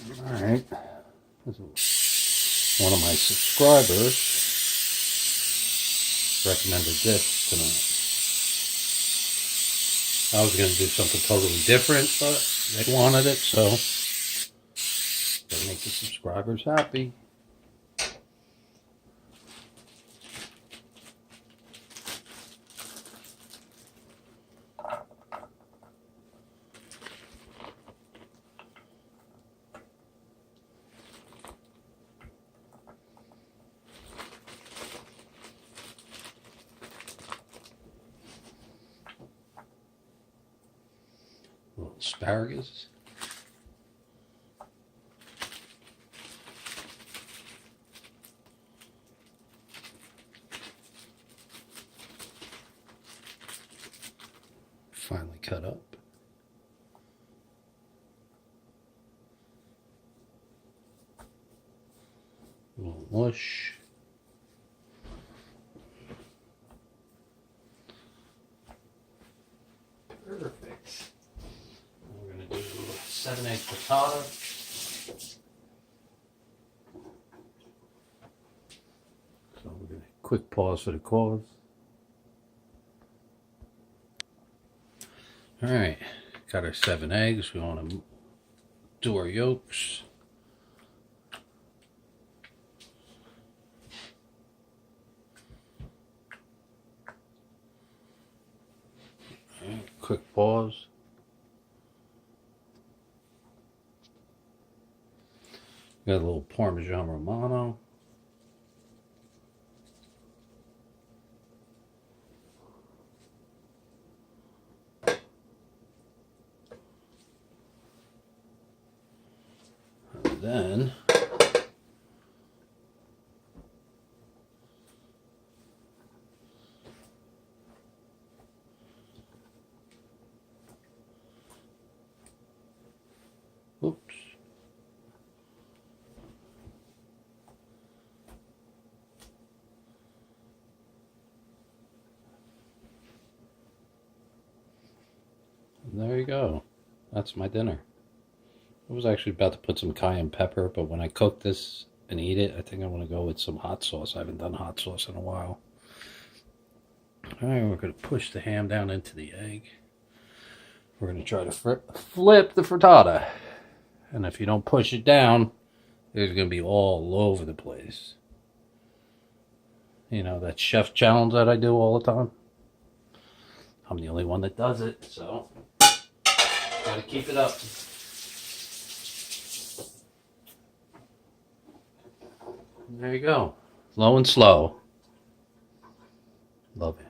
Alright, this is one of my subscribers recommended this tonight. I was going to do something totally different, but they wanted it, so gotta make the subscribers happy. Little asparagus. Finely cut up. A little mush. Perfect. We're going to do 7-egg frittata. So we're going to quick pause for the cause. Alright, got our 7 eggs. We want to do our yolks. Alright, quick pause. Got a little Parmesan Romano. And then oops. And there you go. That's my dinner. I was actually about to put some cayenne pepper, but when I cook this and eat it, I think I want to go with some hot sauce. I haven't done hot sauce in a while. Alright, we're going to push the ham down into the egg. We're going to try to flip the frittata. And if you don't push it down, it's going to be all over the place. You know, that chef challenge that I do all the time. I'm the only one that does it, so gotta keep it up. There you go. Low and slow. Love it.